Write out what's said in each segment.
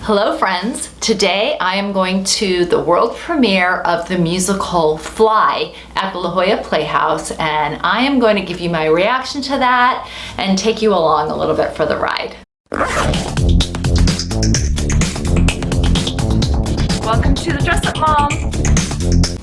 Hello friends, today I am going to the world premiere of the musical Fly at the La Jolla Playhouse, and I am going to give you my reaction to that and take you along a little bit for the ride. Welcome to the Dress Up Mom!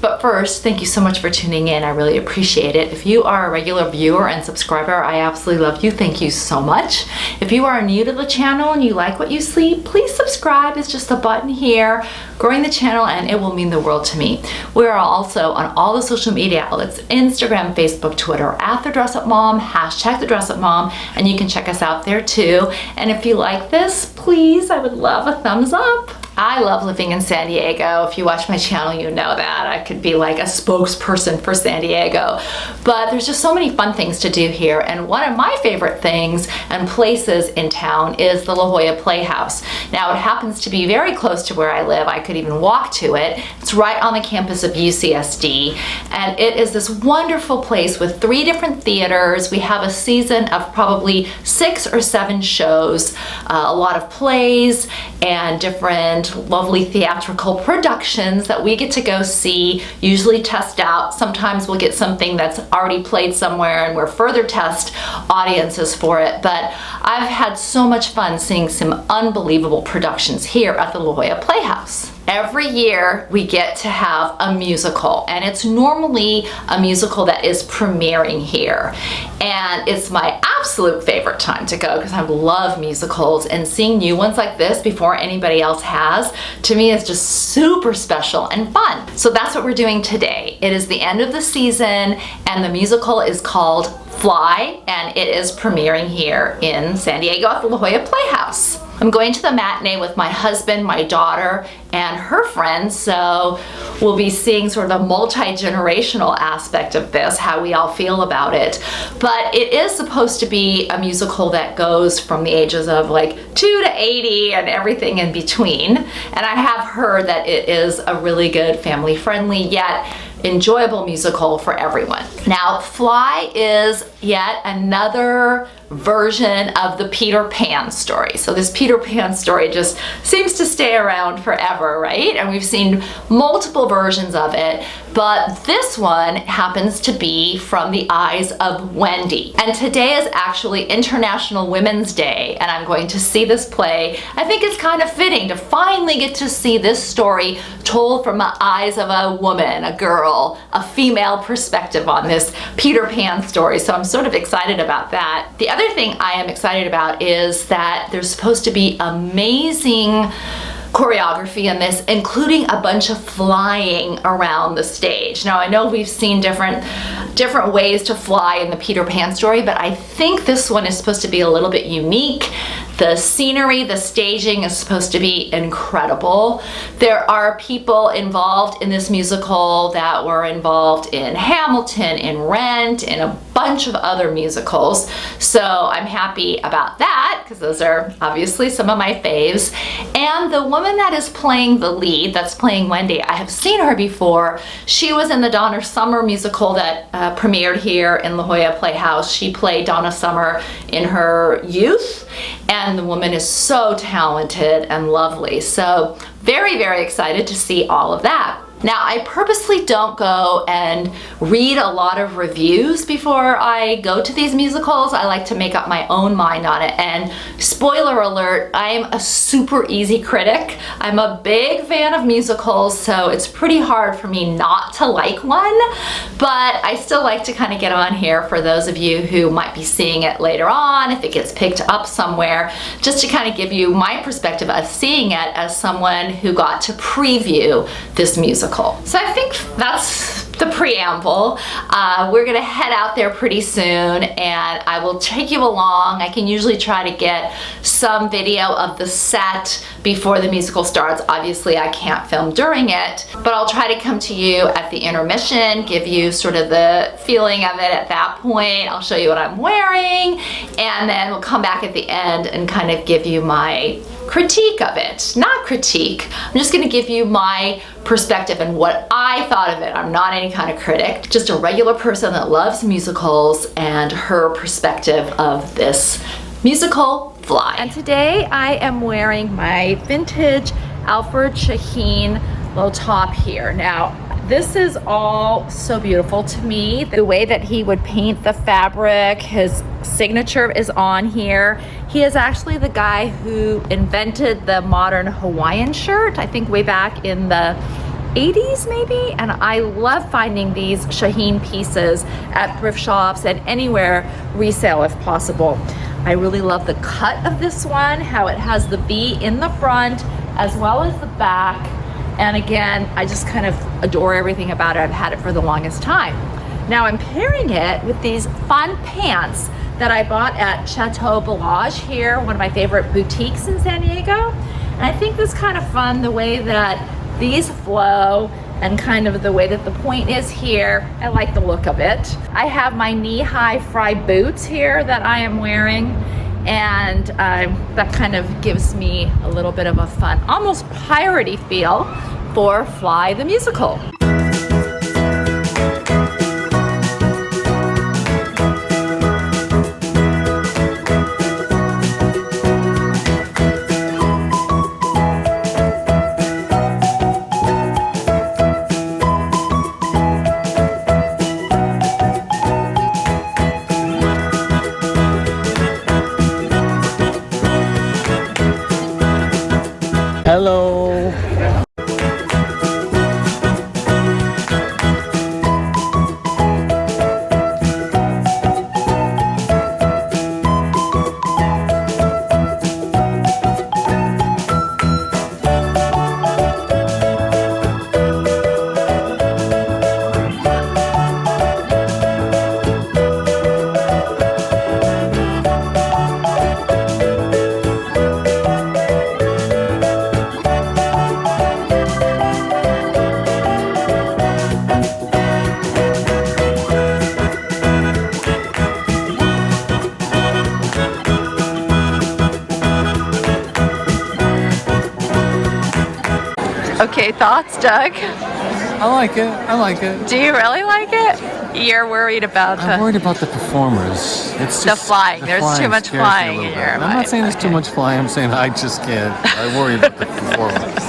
But first, thank you so much for tuning in. I really appreciate it. If you are a regular viewer and subscriber, I absolutely love you. Thank you so much. If you are new to the channel and you like what you see, please subscribe. It's just a button here, growing the channel, and it will mean the world to me. We are also on all the social media outlets, Instagram, Facebook, Twitter, at The Dress Up Mom, hashtag The Dress Up Mom, and you can check us out there too. And if you like this, please, I would love a thumbs up. I love living in San Diego. If you watch my channel, you know that. I could be like a spokesperson for San Diego. But there's just so many fun things to do here. And one of my favorite things and places in town is the La Jolla Playhouse. Now, it happens to be very close to where I live. I could even walk to it. It's right on the campus of UCSD. And it is this wonderful place with 3 different theaters. We have a season of probably 6 or 7 shows, a lot of plays and different lovely theatrical productions that we get to go see, usually test out. Sometimes we'll get something that's already played somewhere and we're further test audiences for it. But I've had so much fun seeing some unbelievable productions here at the La Jolla Playhouse. Every year we get to have a musical, and it's normally a musical that is premiering here. And it's my absolute favorite time to go because I love musicals, and seeing new ones like this before anybody else has, to me, is just super special and fun. So that's what we're doing today. It is the end of the season, and the musical is called Fly, and it is premiering here in San Diego at the La Jolla Playhouse. I'm going to the matinee with my husband, my daughter, and her friends, so we'll be seeing sort of the multi-generational aspect of this, how we all feel about it. But it is supposed to be a musical that goes from the ages of like 2 to 80 and everything in between. And I have heard that it is a really good family-friendly yet enjoyable musical for everyone. Now, Fly is yet another version of the Peter Pan story. So this Peter Pan story just seems to stay around forever, right? And we've seen multiple versions of it, but this one happens to be from the eyes of Wendy. And today is actually International Women's Day, and I'm going to see this play. I think it's kind of fitting to finally get to see this story told from the eyes of a woman, a girl, a female perspective on this Peter Pan story. So I'm sort of excited about that. The other thing I am excited about is that there's supposed to be amazing choreography in this, including a bunch of flying around the stage. Now, I know we've seen different ways to fly in the Peter Pan story, but I think this one is supposed to be a little bit unique. The scenery, the staging is supposed to be incredible. There are people involved in this musical that were involved in Hamilton, in Rent, in a bunch of other musicals. So I'm happy about that because those are obviously some of my faves. And the woman that is playing the lead, that's playing Wendy, I have seen her before. She was in the Donna Summer musical that premiered here in La Jolla Playhouse. She played Donna Summer in her youth, and the woman is so talented and lovely. So very, very excited to see all of that. Now, I purposely don't go and read a lot of reviews before I go to these musicals. I like to make up my own mind on it. And spoiler alert, I am a super easy critic. I'm a big fan of musicals, so it's pretty hard for me not to like one. But I still like to kind of get on here for those of you who might be seeing it later on, if it gets picked up somewhere, just to kind of give you my perspective of seeing it as someone who got to preview this musical. So I think that's the preamble. We're gonna head out there pretty soon, and I will take you along. I can usually try to get some video of the set before the musical starts. Obviously, I can't film during it, but I'll try to come to you at the intermission, give you sort of the feeling of it at that point. I'll show you what I'm wearing, and then we'll come back at the end and kind of give you my critique of it. Not critique, I'm just gonna give you my perspective and what I thought of it. I'm not any kind of critic, just a regular person that loves musicals and her perspective of this musical fly. And today I am wearing my vintage Alfred Shaheen low top here. Now, this is all so beautiful to me. The way that he would paint the fabric, his signature is on here. He is actually the guy who invented the modern Hawaiian shirt, I think way back in the 80s maybe, and I love finding these Shaheen pieces at thrift shops and anywhere resale if possible. I really love the cut of this one, how it has the V in the front as well as the back. And again, I just kind of adore everything about it. I've had it for the longest time. Now I'm pairing it with these fun pants that I bought at Chateau Bellage here, one of my favorite boutiques in San Diego. And I think this is kind of fun, the way that these flow and kind of the way that the point is here. I like the look of it. I have my knee-high Frye boots here that I am wearing, and that kind of gives me a little bit of a fun, almost piratey feel for Fly the Musical. Hello. Okay, thoughts, Doug? I like it. I like it. Do you really like it? You're worried about I'm worried about the performers. It's the just flying. There's flying too much scares me a flying little in bit. your I'm mind. not saying there's too much flying. I'm saying I just can't. I worry about the performers.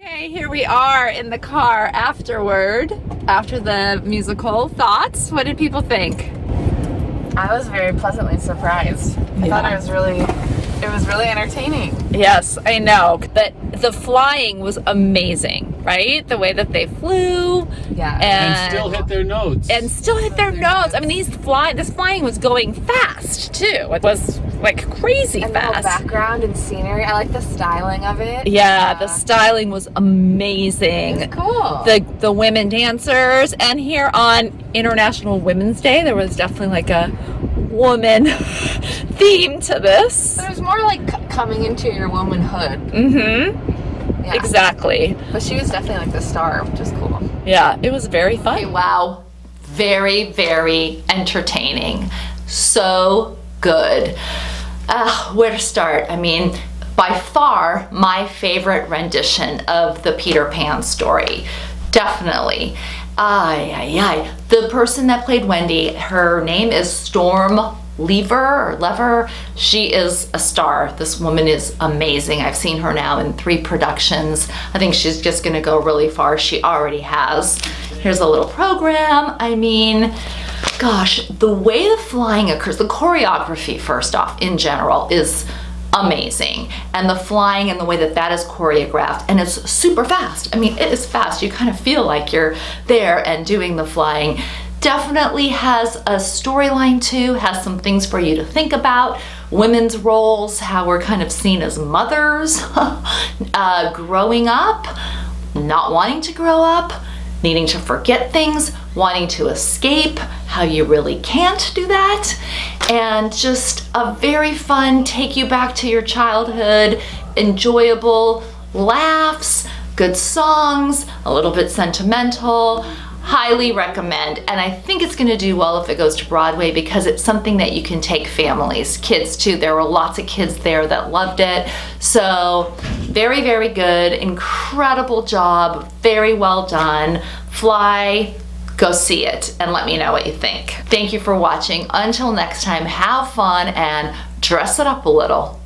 Okay, here we are in the car afterward, after the musical. Thoughts? What did people think? I was very pleasantly surprised. I thought it was really entertaining. Yes, I know. But the flying was amazing, right? The way that they flew. Yeah. And still hit their notes. And still hit their notes. I mean, this flying was going fast too. It was like crazy And the whole fast. background and scenery. I like the styling of it. Yeah, the styling was amazing. It's cool. The women dancers, and here on International Women's Day, there was definitely like a woman theme to this. But it was more like coming into your womanhood. Mm-hmm. Yeah. Exactly. But she was definitely like the star, which is cool. Yeah, it was very fun. Okay, wow. Very, very entertaining. So good. Where to start? I mean, by far my favorite rendition of the Peter Pan story. Definitely. The person that played Wendy, her name is Storm Lever. She is a star. This woman is amazing. I've seen her now in 3 productions. I think she's just gonna go really far. She already has. Here's a little program. I mean, gosh, the way the flying occurs, the choreography first off in general is amazing. And the flying and the way that that is choreographed, and it's super fast. I mean, it is fast. You kind of feel like you're there and doing the flying. Definitely has a storyline too, has some things for you to think about. Women's roles, how we're kind of seen as mothers, growing up, not wanting to grow up, needing to forget things, wanting to escape, how you really can't do that, and just a very fun, take you back to your childhood, enjoyable laughs, good songs, a little bit sentimental, highly recommend, and I think it's going to do well if it goes to Broadway because it's something that you can take families, kids too. There were lots of kids there that loved it. So very, very good, incredible job, very well done. Fly, go see it and let me know what you think. Thank you for watching. Until next time, have fun and dress it up a little.